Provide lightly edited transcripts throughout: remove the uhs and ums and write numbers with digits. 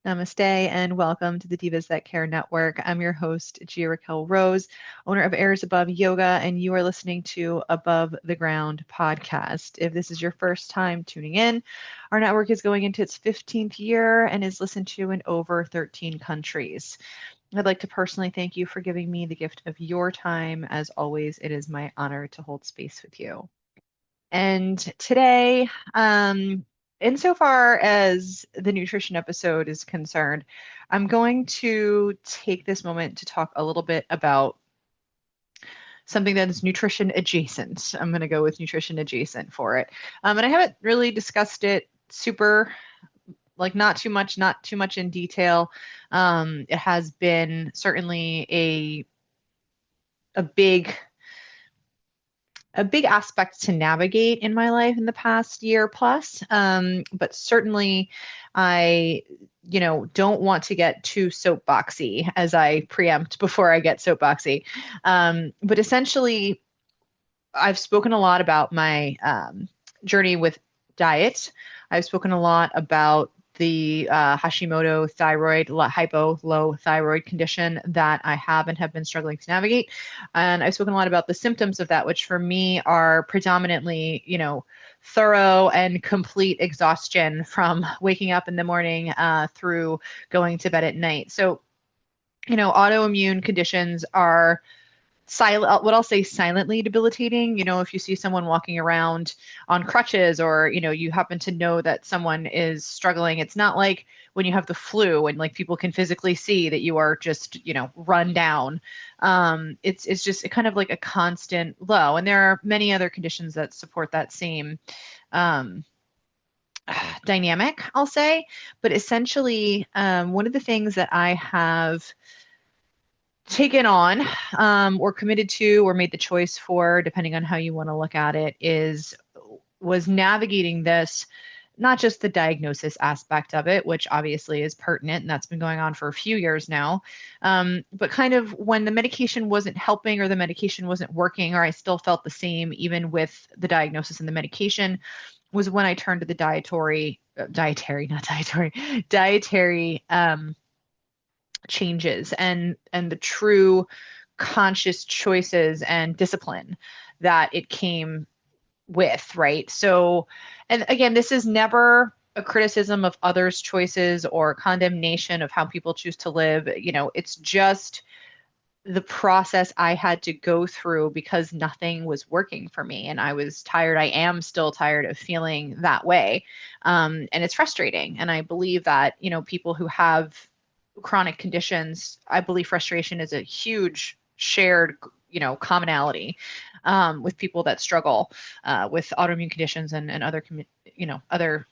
Namaste and welcome to the Divas That Care Network. I'm your host, Gia-Raquel Rose, owner of Airs Above Yoga, and you are listening to Above the Ground podcast. If this is your first time tuning in, our network is going into its 15th year and is listened to in over 13 countries. I'd like to personally thank you for giving me the gift of your time. As always, it is my honor to hold space with you. And today, insofar as the nutrition episode is concerned, I'm going to take this moment to talk a little bit about something that is nutrition adjacent. I'm going to go with nutrition adjacent for it. And I haven't really discussed it super, like not too much in detail. It has been certainly a big aspect to navigate in my life in the past year plus. But certainly I, don't want to get too soapboxy as I preempt before I get soapboxy. But essentially, I've spoken a lot about my journey with diet. I've spoken a lot about the Hashimoto thyroid, low thyroid condition that I have and have been struggling to navigate. And I've spoken a lot about the symptoms of that, which for me are predominantly, thorough and complete exhaustion from waking up in the morning through going to bed at night. So, autoimmune conditions are what I'll say silently debilitating. If you see someone walking around on crutches or, you happen to know that someone is struggling, it's not like when you have the flu and like people can physically see that you are just, run down. It's just kind of like a constant low. And there are many other conditions that support that same dynamic, I'll say. But essentially, one of the things that I have taken on or committed to or made the choice for, depending on how you want to look at it, was navigating this, not just the diagnosis aspect of it, which obviously is pertinent, and that's been going on for a few years now, but kind of when the medication wasn't helping or the medication wasn't working, or I still felt the same even with the diagnosis and the medication, was when I turned to the dietary changes and the true conscious choices and discipline that it came with, right? So, and again, this is never a criticism of others' choices or condemnation of how people choose to live. It's just the process I had to go through because nothing was working for me. And I was tired. I am still tired of feeling that way. And it's frustrating. And I believe that, people who have chronic conditions, I believe frustration is a huge shared, commonality with people that struggle with autoimmune conditions and other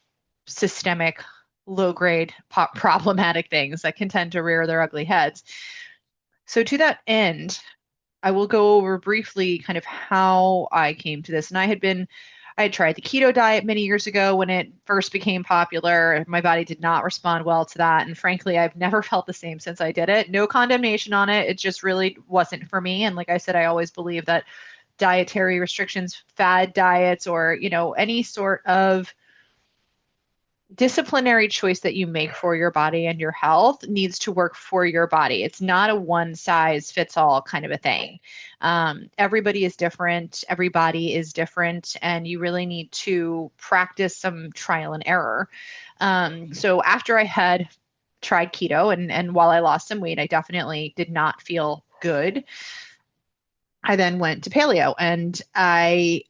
systemic, low-grade, problematic things that can tend to rear their ugly heads. So to that end, I will go over briefly kind of how I came to this. And I had tried the keto diet many years ago when it first became popular. My body did not respond well to that. And frankly, I've never felt the same since I did it. No condemnation on it. It just really wasn't for me. And like I said, I always believe that dietary restrictions, fad diets, or, any sort of disciplinary choice that you make for your body and your health needs to work for your body. It's not a one size fits all kind of a thing. Everybody is different. Every body is different. And you really need to practice some trial and error. So after I had tried keto and while I lost some weight, I definitely did not feel good. I then went to paleo, and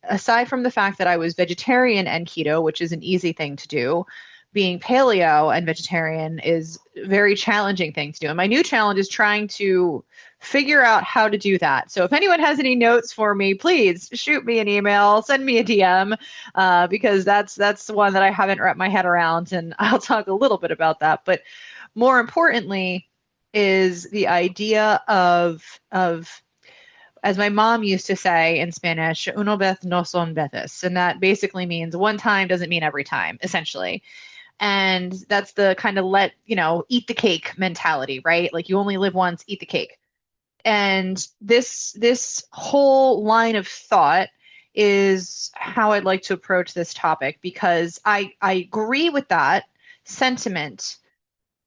aside from the fact that I was vegetarian and keto, which is an easy thing to do, being paleo and vegetarian is a very challenging thing to do. And my new challenge is trying to figure out how to do that. So if anyone has any notes for me, please shoot me an email, send me a DM, because that's the one that I haven't wrapped my head around, and I'll talk a little bit about that. But more importantly is the idea of as my mom used to say in Spanish, una vez no son veces. And that basically means one time doesn't mean every time, essentially. And that's the kind of eat the cake mentality, right? Like you only live once, eat the cake. And this whole line of thought is how I'd like to approach this topic, because I agree with that sentiment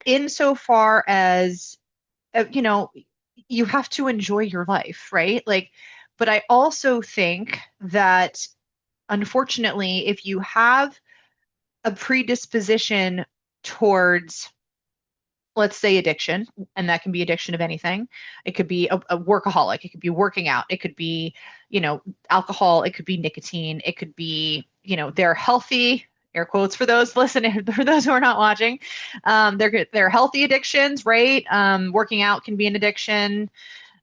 insofar as, you know, you have to enjoy your life, right? Like, but I also think that unfortunately, if you have a predisposition towards, let's say, addiction, and that can be addiction of anything. It could be a workaholic, it could be working out, it could be, you know, alcohol, it could be nicotine, it could be, you know, they're healthy, air quotes for those listening, for those who are not watching. They're healthy addictions, right? Working out can be an addiction.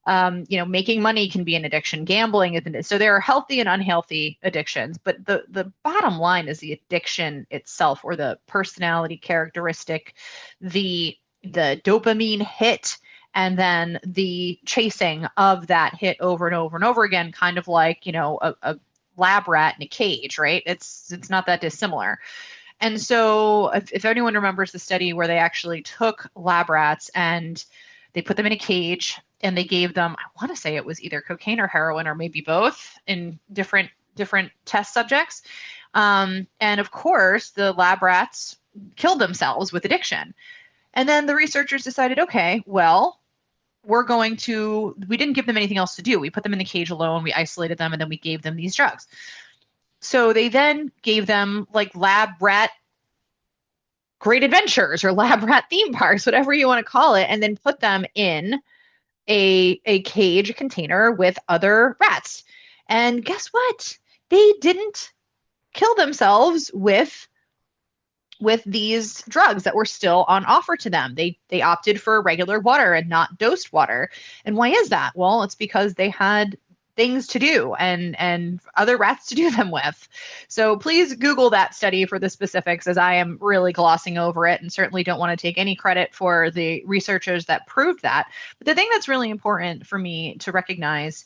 You know, making money can be an addiction, gambling is an, so there are healthy and unhealthy addictions, but the bottom line is the addiction itself, or the personality characteristic, the dopamine hit, and then the chasing of that hit over and over and over again, kind of like, you know, a lab rat in a cage, right? It's not that dissimilar. And so if anyone remembers the study where they actually took lab rats and they put them in a cage and they gave them, I want to say it was either cocaine or heroin or maybe both in different test subjects. And of course, the lab rats killed themselves with addiction. And then the researchers decided, okay, well, we didn't give them anything else to do. We put them in the cage alone, we isolated them, and then we gave them these drugs. So they then gave them like lab rat great adventures or lab rat theme parks, whatever you want to call it, and then put them in a cage, a container with other rats. And guess what? They didn't kill themselves with these drugs that were still on offer to them. They opted for regular water and not dosed water. And why is that? Well, it's because they had things to do and other rats to do them with. So please Google that study for the specifics, as I am really glossing over it and certainly don't want to take any credit for the researchers that proved that. But the thing that's really important for me to recognize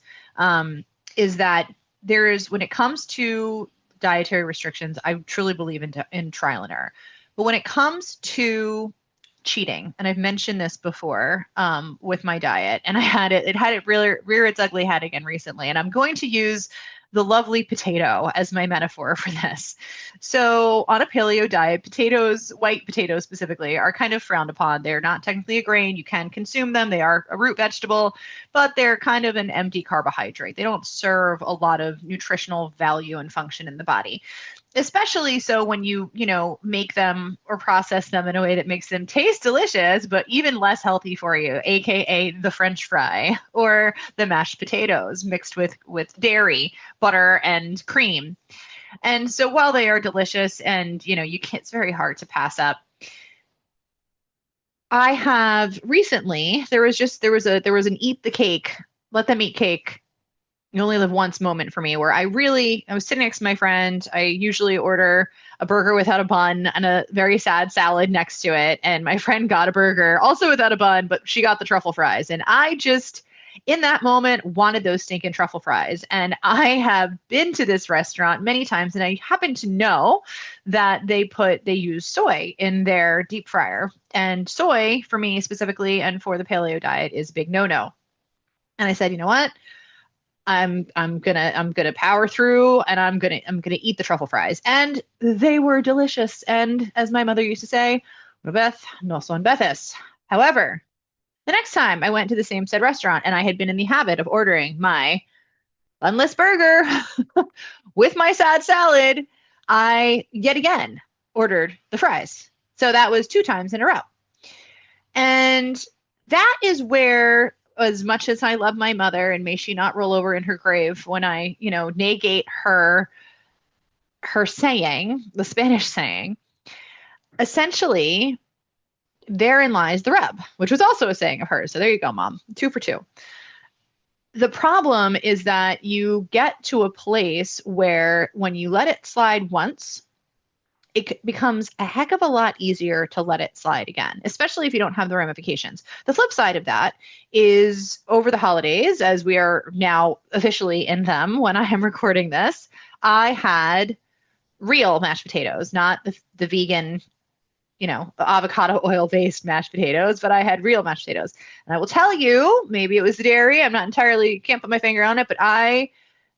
is that when it comes to dietary restrictions, I truly believe in trial and error. But when it comes to cheating, and I've mentioned this before with my diet, and it had it really rear its ugly head again recently, and I'm going to use the lovely potato as my metaphor for this. So on a paleo diet, potatoes, white potatoes specifically, are kind of frowned upon. They're not technically a grain. You can consume them. They are a root vegetable, but they're kind of an empty carbohydrate. They don't serve a lot of nutritional value and function in the body, especially so when you know, make them or process them in a way that makes them taste delicious, but even less healthy for you, aka the French fry or the mashed potatoes mixed with dairy, butter, and cream. And so while they are delicious and, you know, it's very hard to pass up. I have recently, there was an eat the cake, let them eat cake, you only live once moment for me, where I was sitting next to my friend. I usually order a burger without a bun and a very sad salad next to it. And my friend got a burger also without a bun, but she got the truffle fries. And I just, in that moment, wanted those stinking truffle fries. And I have been to this restaurant many times, and I happen to know that they use soy in their deep fryer. And soy, for me specifically, and for the paleo diet, is a big no-no. And I said, you know what? I'm gonna power through, and I'm gonna eat the truffle fries. And they were delicious. And as my mother used to say, Beth, no son Bethis. However, the next time I went to the same said restaurant and I had been in the habit of ordering my bunless burger with my sad salad, I yet again ordered the fries. So that was 2 times in a row. And that is where, as much as I love my mother, and may she not roll over in her grave when I, you know, negate her saying, the Spanish saying, essentially therein lies the rub, which was also a saying of hers. So there you go, Mom. 2 for 2. The problem is that you get to a place where when you let it slide once, it becomes a heck of a lot easier to let it slide again, especially if you don't have the ramifications. The flip side of that is over the holidays, as we are now officially in them when I am recording this, I had real mashed potatoes, not the vegan, you know, avocado oil based mashed potatoes, but I had real mashed potatoes. And I will tell you, maybe it was the dairy. I'm not entirely, can't put my finger on it, but I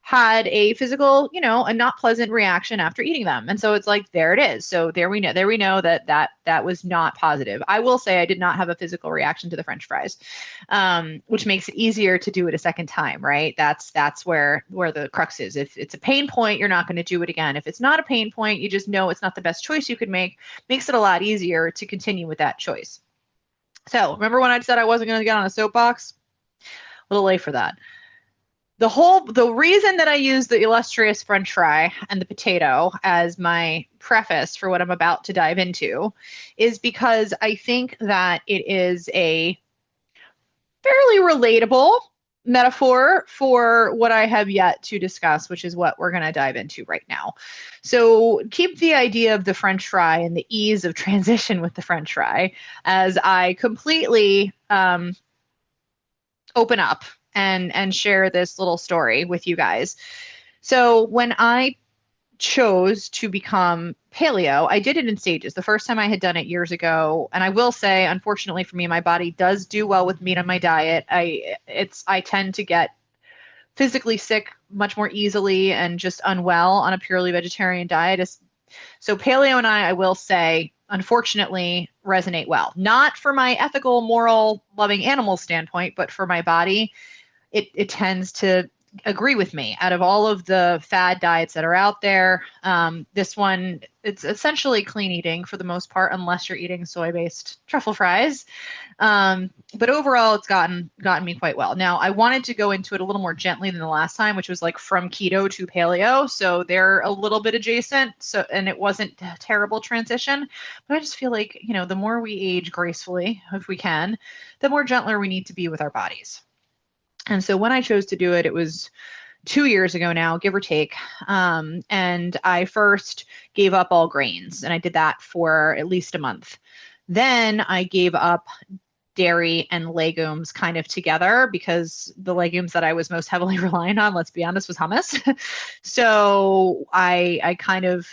had a physical, a not pleasant reaction after eating them. And so it's like, there it is. So there we know that was not positive. I will say I did not have a physical reaction to the French fries, which makes it easier to do it a second time, right? That's where the crux is. If it's a pain point, you're not going to do it again. If it's not a pain point, you just know it's not the best choice you could make, makes it a lot easier to continue with that choice. So remember when I said I wasn't going to get on a soapbox? A little late for that. The reason that I use the illustrious French fry and the potato as my preface for what I'm about to dive into is because I think that it is a fairly relatable metaphor for what I have yet to discuss, which is what we're going to dive into right now. So keep the idea of the French fry and the ease of transition with the French fry as I completely open up and share this little story with you guys. So when I chose to become paleo, I did it in stages. The first time I had done it years ago, and I will say, unfortunately for me, my body does do well with meat on my diet. I tend to get physically sick much more easily and just unwell on a purely vegetarian diet. So paleo and I will say, unfortunately, resonate well. Not for my ethical, moral, loving animal standpoint, but for my body, it tends to agree with me. Out of all of the fad diets that are out there, this one, it's essentially clean eating for the most part, unless you're eating soy-based truffle fries. But overall, it's gotten me quite well. Now, I wanted to go into it a little more gently than the last time, which was like from keto to paleo. So they're a little bit adjacent. So, and it wasn't a terrible transition. But I just feel like, the more we age gracefully, if we can, the more gentler we need to be with our bodies. And so when I chose to do it, it was 2 years ago now, give or take. And I first gave up all grains, and I did that for at least a month. Then I gave up dairy and legumes kind of together because the legumes that I was most heavily relying on, let's be honest, was hummus. So I kind of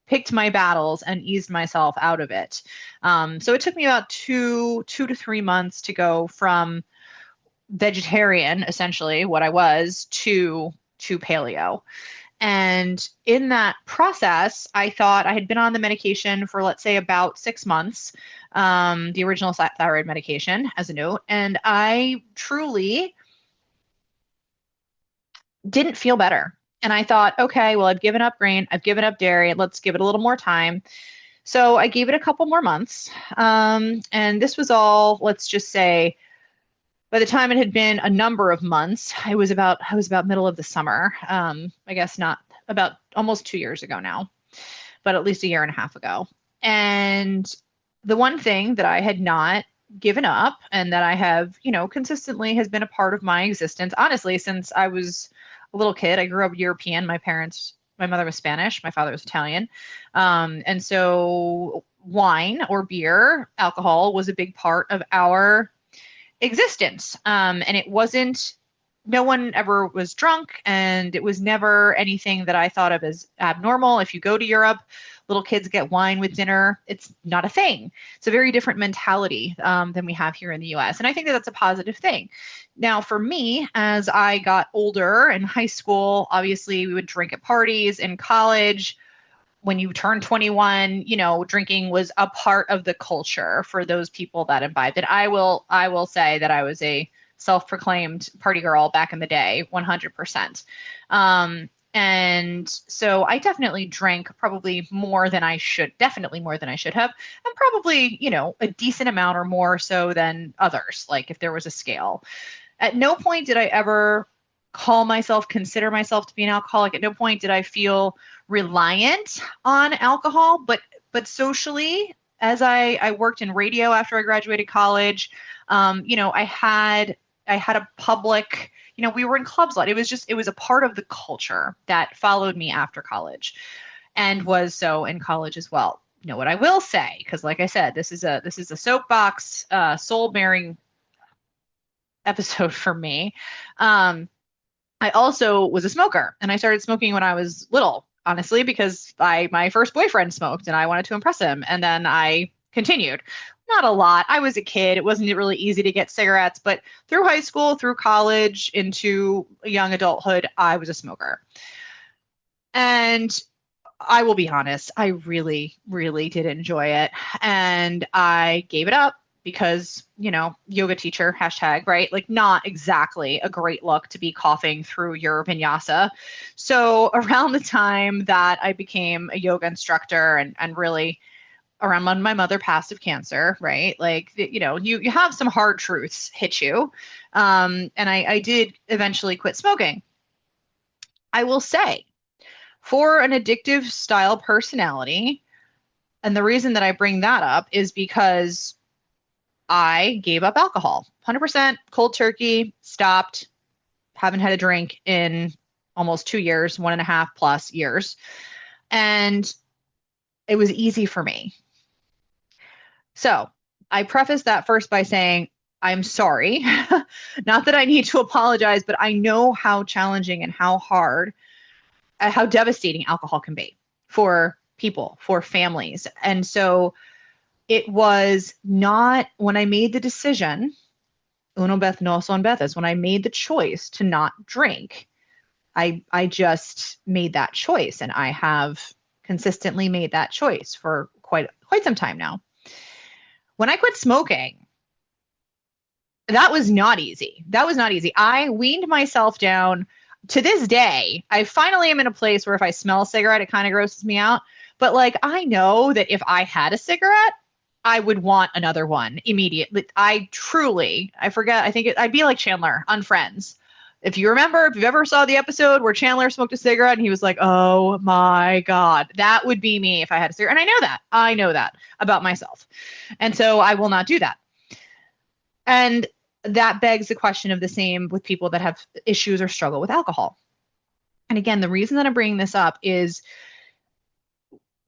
picked my battles and eased myself out of it. So it took me about two to 3 months to go from vegetarian, essentially what I was, to paleo. And in that process, I thought I had been on the medication for, let's say, about 6 months, the original thyroid medication, as a note, and I truly didn't feel better. And I thought, okay, well, I've given up grain, I've given up dairy, let's give it a little more time. So I gave it a couple more months. And this was all, let's just say, by the time it had been a number of months, I was about middle of the summer. I guess not about almost 2 years ago now, but at least a year and a half ago. And the one thing that I had not given up and that I have, consistently has been a part of my existence, honestly, since I was a little kid. I grew up European. My mother was Spanish, my father was Italian. And so wine or beer, alcohol was a big part of our existence. And it wasn't, no one ever was drunk, and it was never anything that I thought of as abnormal. If you go to Europe, little kids get wine with dinner. It's not a thing. It's a very different mentality than we have here in the US. And I think that that's a positive thing. Now, for me, as I got older in high school, obviously we would drink at parties. In college, when you turn 21, drinking was a part of the culture for those people that imbibed it. I will say that I was a self-proclaimed party girl back in the day, 100%. And so I definitely drank probably more than I should have, and probably, a decent amount or more so than others, like if there was a scale. At no point did I ever consider myself to be an alcoholic. At no point did I feel reliant on alcohol, but socially, as I worked in radio after I graduated college, I had a public, we were in clubs a lot. It was a part of the culture that followed me after college, and was so in college as well. What I will say, because like I said, this is a soapbox, soul bearing episode for me. I also was a smoker, and I started smoking when I was little, honestly, because my first boyfriend smoked and I wanted to impress him. And then I continued. Not a lot. I was a kid. It wasn't really easy to get cigarettes, but through high school, through college, into young adulthood, I was a smoker. And I will be honest, I really, really did enjoy it. And I gave it up because, yoga teacher, hashtag, right? Like, not exactly a great look to be coughing through your vinyasa. So, around the time that I became a yoga instructor and really around when my mother passed of cancer, right? Like, you have some hard truths hit you. And I did eventually quit smoking. I will say, for an addictive style personality, and the reason that I bring that up is because I gave up alcohol. 100% cold turkey, stopped, haven't had a drink in almost 2 years, 1.5+ years. And it was easy for me. So I preface that first by saying, I'm sorry. Not that I need to apologize, but I know how challenging and how hard, how devastating alcohol can be for people, for families. And so it was not when I made the decision, uno vez no son veces, when I made the choice to not drink, I just made that choice, and I have consistently made that choice for quite some time now. When I quit smoking, that was not easy. That was not easy. I weaned myself down. To this day, I finally am in a place where if I smell a cigarette, it kind of grosses me out. But like, I know that if I had a cigarette, I would want another one immediately. I forget, I'd be like Chandler on Friends. If you remember, if you've ever saw the episode where Chandler smoked a cigarette and he was like, oh my God, that would be me if I had a cigarette. And I know that about myself. And so I will not do that. And that begs the question of the same with people that have issues or struggle with alcohol. And again, the reason that I'm bringing this up is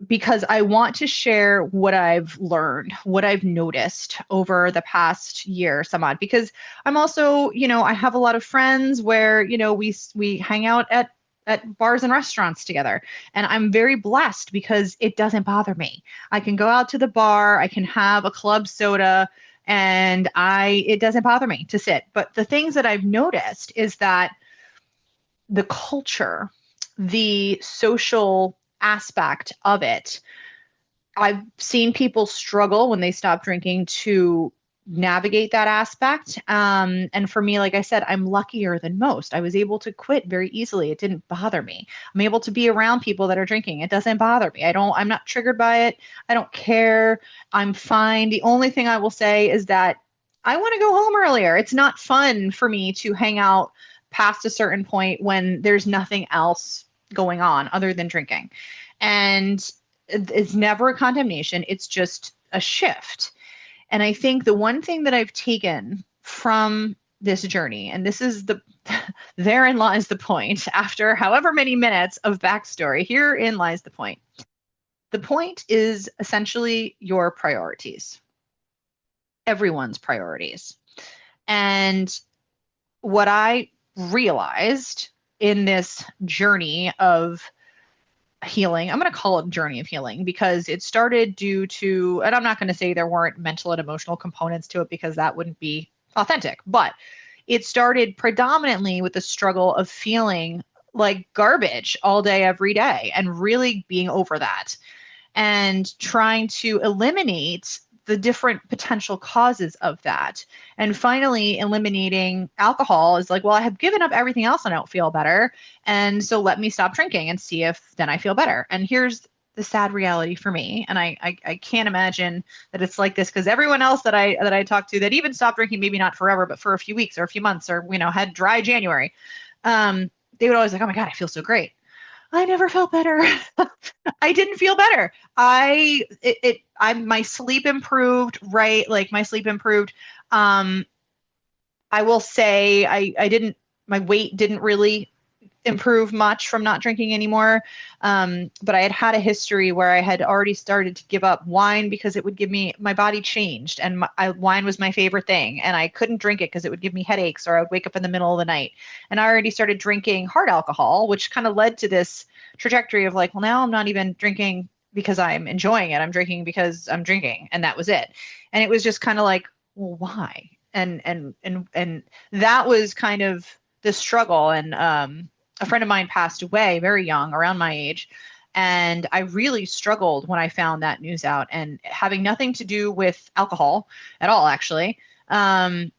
because I want to share what I've learned, what I've noticed over the past year, some odd, because I'm also, I have a lot of friends where, we hang out at bars and restaurants together. And I'm very blessed because it doesn't bother me. I can go out to the bar, I can have a club soda, and it doesn't bother me to sit. But the things that I've noticed is that the culture, the social aspect of it, I've seen people struggle when they stop drinking to navigate that aspect. And for me, like I said, I'm luckier than most. I was able to quit very easily. It didn't bother me. I'm able to be around people that are drinking. It doesn't bother me. I'm not triggered by it. I don't care. I'm fine. The only thing I will say is that I want to go home earlier. It's not fun for me to hang out past a certain point when there's nothing else going on other than drinking. And it's never a condemnation. It's just a shift. And I think the one thing that I've taken from this journey, and this is therein lies the point, after however many minutes of backstory, herein lies the point. The point is essentially your priorities, everyone's priorities. And what I realized in this journey of healing, I'm going to call it journey of healing because it started due to, and I'm not going to say there weren't mental and emotional components to it because that wouldn't be authentic, but it started predominantly with the struggle of feeling like garbage all day, every day, and really being over that and trying to eliminate the different potential causes of that. And finally, eliminating alcohol is like, well, I have given up everything else and I don't feel better. And so let me stop drinking and see if then I feel better. And here's the sad reality for me. And I can't imagine that it's like this because everyone else that I talked to that even stopped drinking, maybe not forever, but for a few weeks or a few months or, had dry January, they would always like, oh my God, I feel so great. I never felt better. I didn't feel better. My sleep improved, right? Like my sleep improved. I will say my weight didn't really improve much from not drinking anymore. But I had a history where I had already started to give up wine because it would give me, my body changed and wine was my favorite thing. And I couldn't drink it because it would give me headaches or I would wake up in the middle of the night. And I already started drinking hard alcohol, which kind of led to this trajectory of like, well, now I'm not even drinking because I'm enjoying it. I'm drinking because I'm drinking, and that was it. And it was just kind of like, well, why? And that was kind of the struggle. And a friend of mine passed away very young, around my age. And I really struggled when I found that news out, and having nothing to do with alcohol at all, actually. Um,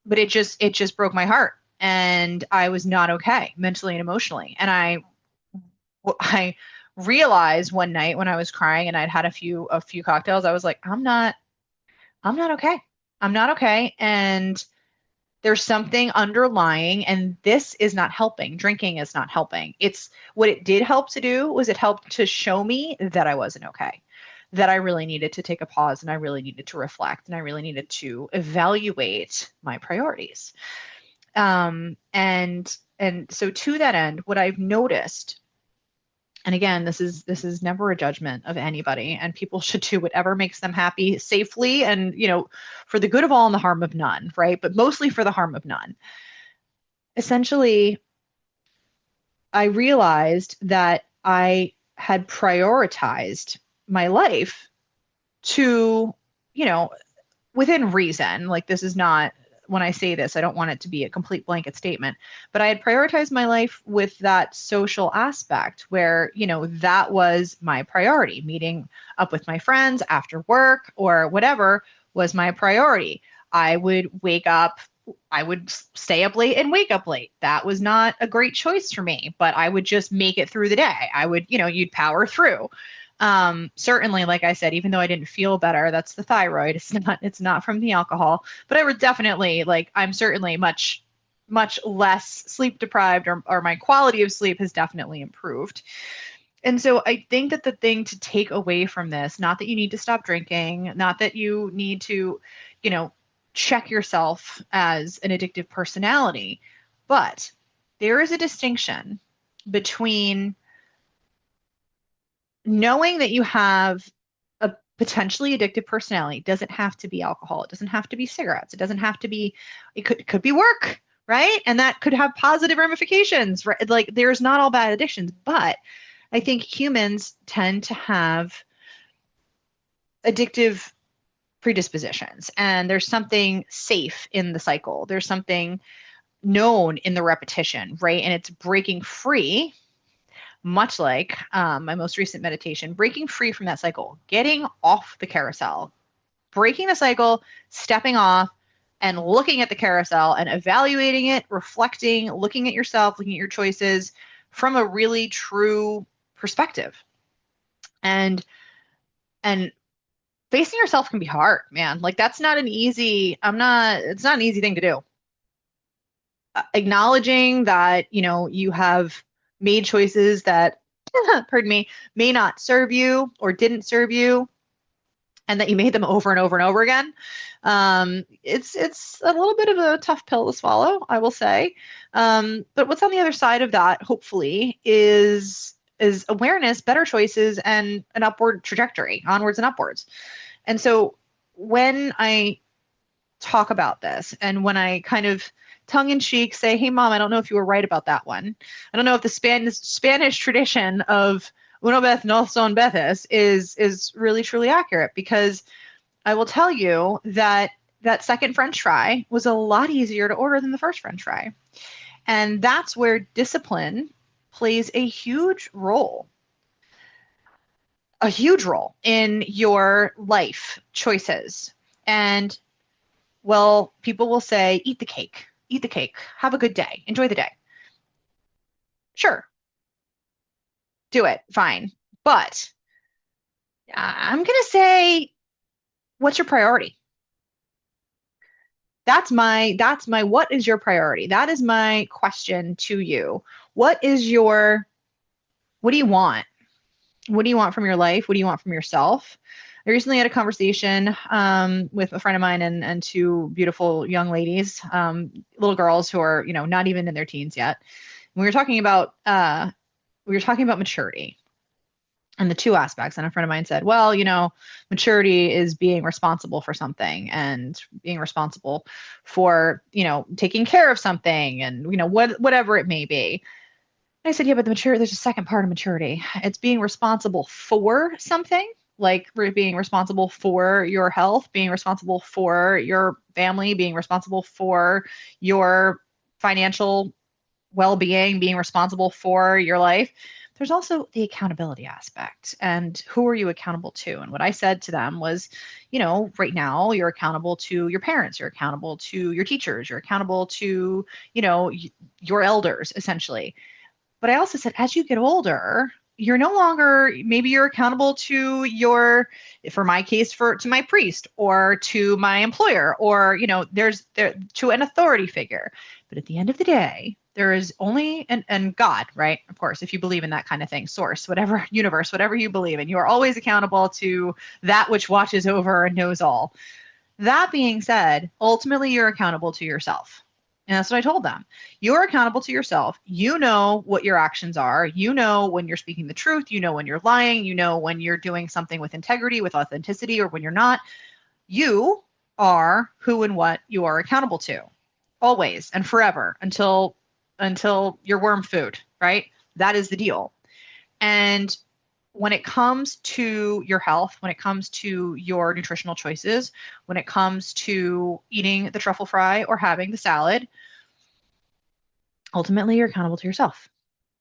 but it just broke my heart, and I was not okay mentally and emotionally. And I realized one night when I was crying and I'd had a few cocktails, I was like, I'm not okay. I'm not okay. And there's something underlying, and this is not helping. Drinking is not helping. It's what it did help to do was it helped to show me that I wasn't okay, that I really needed to take a pause, and I really needed to reflect, and I really needed to evaluate my priorities. And so to that end, what I've noticed, and again, this is never a judgment of anybody, and people should do whatever makes them happy safely, and for the good of all and the harm of none, right? But mostly for the harm of none. Essentially, I realized that I had prioritized my life to, you know, within reason. Like, this is not, when I say this, I don't want it to be a complete blanket statement, but I had prioritized my life with that social aspect where, that was my priority. Meeting up with my friends after work or whatever was my priority. I would wake up, I would stay up late and wake up late. That was not a great choice for me, but I would just make it through the day. I would, you'd power through. Certainly, like I said, even though I didn't feel better, that's the thyroid. It's not from the alcohol, but I would definitely, like, I'm certainly much, much less sleep deprived, or my quality of sleep has definitely improved. And so I think that the thing to take away from this, not that you need to stop drinking, not that you need to, you know, check yourself as an addictive personality, but there is a distinction between knowing that you have a potentially addictive personality. It doesn't have to be alcohol. It doesn't have to be cigarettes. It doesn't have to be, it could be work, right? And that could have positive ramifications, right? Like, there's not all bad addictions, but I think humans tend to have addictive predispositions, and there's something safe in the cycle. There's something known in the repetition, right? And it's breaking free, much like my most recent meditation, breaking free from that cycle, getting off the carousel, breaking the cycle, stepping off, and looking at the carousel and evaluating it, reflecting, looking at yourself, looking at your choices from a really true perspective. And facing yourself can be hard, man. Like, that's not an easy, it's not an easy thing to do. Acknowledging that, you have made choices that, pardon me, may not serve you or didn't serve you, and that you made them over and over and over again. It's a little bit of a tough pill to swallow, I will say. But what's on the other side of that, hopefully, is awareness, better choices, and an upward trajectory, onwards and upwards. And so when I talk about this, and when I kind of tongue in cheek say, "Hey, mom, I don't know if you were right about that one. I don't know if the Spanish tradition of una vez no son veces is really truly accurate," because I will tell you that that second French fry was a lot easier to order than the first French fry. And that's where discipline plays a huge role in your life choices. And, well, people will say, eat the cake, have a good day, enjoy the day. Sure, do it, fine. But I'm going to say, what's your priority? That's my what is your priority? That is my question to you. What do you want? What do you want from your life? What do you want from yourself? I recently had a conversation with a friend of mine and two beautiful young ladies, little girls who are, not even in their teens yet. And we were talking about maturity and the two aspects. And a friend of mine said, well, maturity is being responsible for something, and being responsible for, taking care of something, and, whatever it may be. I said, yeah, but there's a second part of maturity. It's being responsible for something, like being responsible for your health, being responsible for your family, being responsible for your financial well-being, being responsible for your life. There's also the accountability aspect, and who are you accountable to? And what I said to them was, right now you're accountable to your parents, you're accountable to your teachers, you're accountable to, your elders, essentially. But I also said, as you get older, you're no longer, maybe you're accountable to for my case, to my priest or to my employer, or, there's there to an authority figure. But at the end of the day, there is only, and God, right? Of course, if you believe in that kind of thing, source, whatever, universe, whatever you believe in, you are always accountable to that which watches over and knows all. That being said, ultimately, you're accountable to yourself. And that's what I told them. You're accountable to yourself. You know what your actions are. You know when you're speaking the truth. You know when you're lying. You know when you're doing something with integrity, with authenticity, or when you're not. You are who and what you are accountable to, always and forever, until you're worm food, right? That is the deal. And when it comes to your health, when it comes to your nutritional choices, when it comes to eating the truffle fry or having the salad, ultimately you're accountable to yourself.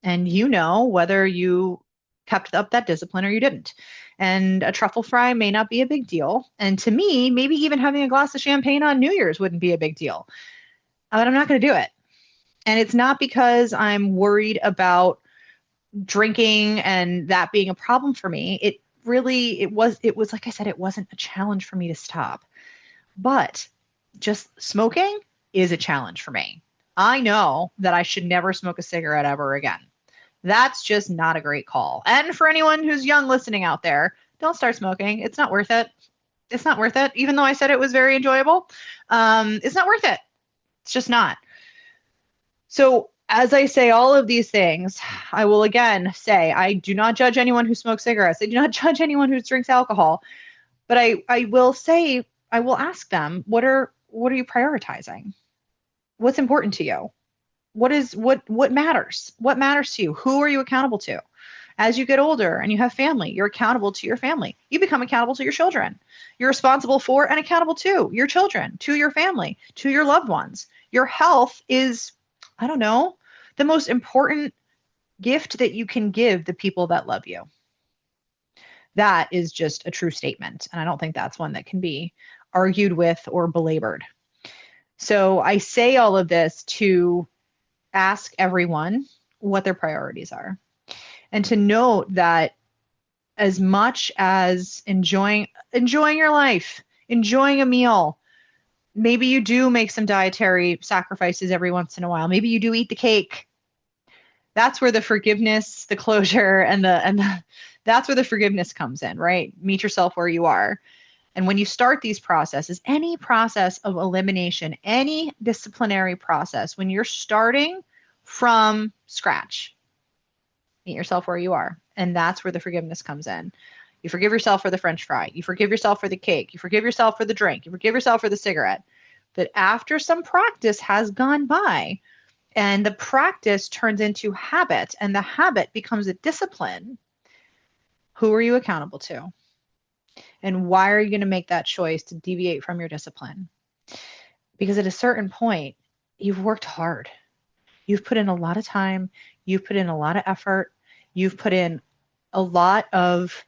And you know whether you kept up that discipline or you didn't. And a truffle fry may not be a big deal. And to me, maybe even having a glass of champagne on New Year's wouldn't be a big deal. But I'm not going to do it. And it's not because I'm worried about drinking and that being a problem for me. It was like I said, it wasn't a challenge for me to stop. But just smoking is a challenge for me. I know that I should never smoke a cigarette ever again. That's just not a great call. And for anyone who's young listening out there, don't start smoking. It's not worth it. It's not worth it. Even though I said it was very enjoyable, it's not worth it. It's just not. So as I say all of these things, I will again say I do not judge anyone who smokes cigarettes. I do not judge anyone who drinks alcohol. But I will say, I will ask them, what are you prioritizing? What's important to you? What matters? What matters to you? Who are you accountable to? As you get older and you have family, you're accountable to your family. You become accountable to your children. You're responsible for and accountable to your children, to your family, to your loved ones. Your health is, I don't know, the most important gift that you can give the people that love you. That is just a true statement. And I don't think that's one that can be argued with or belabored. So I say all of this to ask everyone what their priorities are, and to note that as much as enjoying your life, enjoying a meal, maybe you do make some dietary sacrifices every once in a while. Maybe you do eat the cake. That's where the forgiveness, the closure, and the that's where the forgiveness comes in, right? Meet yourself where you are. And when you start these processes, any process of elimination, any disciplinary process, when you're starting from scratch, meet yourself where you are. And that's where the forgiveness comes in. You forgive yourself for the French fry. You forgive yourself for the cake. You forgive yourself for the drink. You forgive yourself for the cigarette. But after some practice has gone by and the practice turns into habit and the habit becomes a discipline, who are you accountable to? And why are you going to make that choice to deviate from your discipline? Because at a certain point, you've worked hard. You've put in a lot of time. You've put in a lot of effort. You've put in a lot of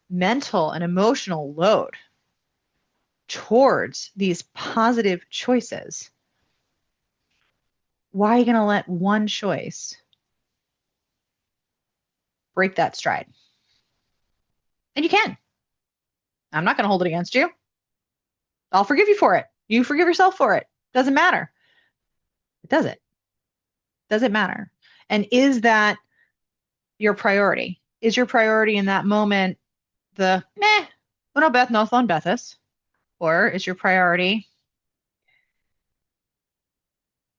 mental and emotional load towards these positive choices. Why are you going to let one choice break that stride? And you can. I'm not going to hold it against you. I'll forgive you for it. You forgive yourself for it. Doesn't matter. It doesn't. Doesn't matter. And is that your priority? Is your priority in that moment the meh, uno beth no thon bethis? Or is your priority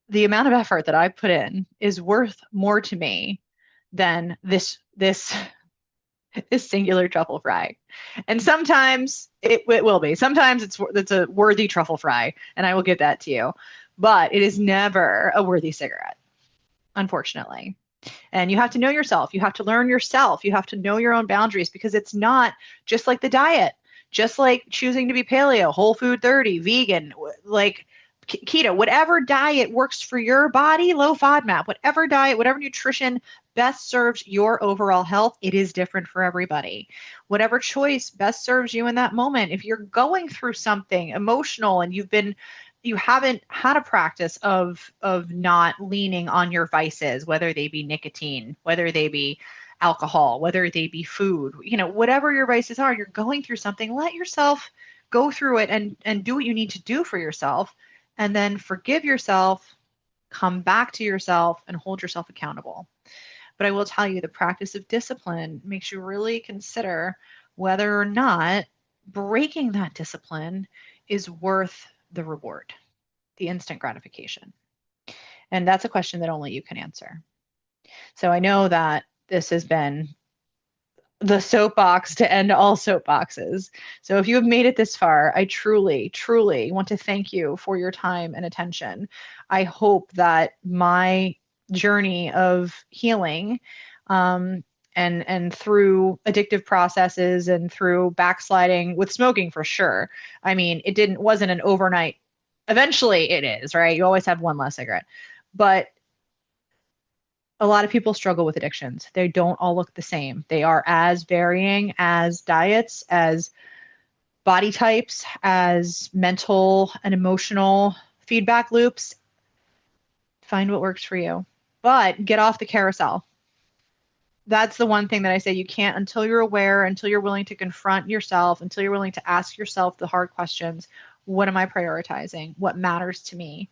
the amount of effort that I put in is worth more to me than this singular truffle fry? And sometimes it will be. Sometimes it's a worthy truffle fry, and I will give that to you. But it is never a worthy cigarette, unfortunately. And you have to know yourself. You have to learn yourself. You have to know your own boundaries, because it's not just like the diet, just like choosing to be paleo, whole food 30, vegan, like keto, whatever diet works for your body, low FODMAP, whatever diet, whatever nutrition best serves your overall health, it is different for everybody. Whatever choice best serves you in that moment. If you're going through something emotional and you haven't had a practice of not leaning on your vices, whether they be nicotine, whether they be alcohol, whether they be food, whatever your vices are, you're going through something, let yourself go through it and do what you need to do for yourself, and then forgive yourself, come back to yourself, and hold yourself accountable. But I will tell you, the practice of discipline makes you really consider whether or not breaking that discipline is worth the reward, the instant gratification. And that's a question that only you can answer. So I know that this has been the soapbox to end all soapboxes. So if you have made it this far, I truly, truly want to thank you for your time and attention. I hope that my journey of healing, and through addictive processes and through backsliding with smoking, for sure. I mean, wasn't an overnight. Eventually it is, right? You always have one less cigarette. But a lot of people struggle with addictions. They don't all look the same. They are as varying as diets, as body types, as mental and emotional feedback loops. Find what works for you, but get off the carousel. That's the one thing that I say you can't, until you're aware, until you're willing to confront yourself, until you're willing to ask yourself the hard questions. What am I prioritizing? What matters to me?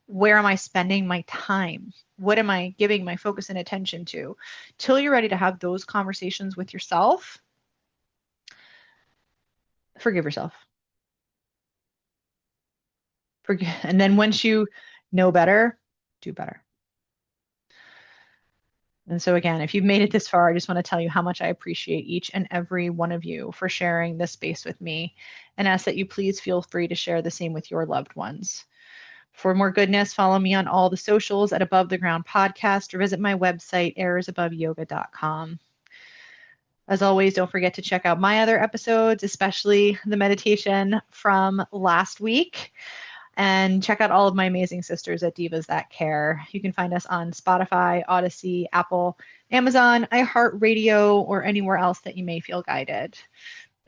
Where am I spending my time? What am I giving my focus and attention to? Till you're ready to have those conversations with yourself, forgive yourself. And then once you know better, do better. And so again, if you've made it this far, I just want to tell you how much I appreciate each and every one of you for sharing this space with me, and ask that you please feel free to share the same with your loved ones. For more goodness, follow me on all the socials at Above the Ground Podcast, or visit my website, errorsAboveyoga.com. As always, don't forget to check out my other episodes, especially the meditation from last week. And check out all of my amazing sisters at Divas That Care. You can find us on Spotify, Odyssey, Apple, Amazon, iHeartRadio, or anywhere else that you may feel guided.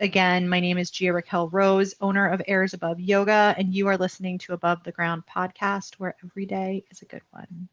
Again, my name is Gia-Raquel Rose, owner of Airs Above Yoga, and you are listening to Above the Ground Podcast, where every day is a good one.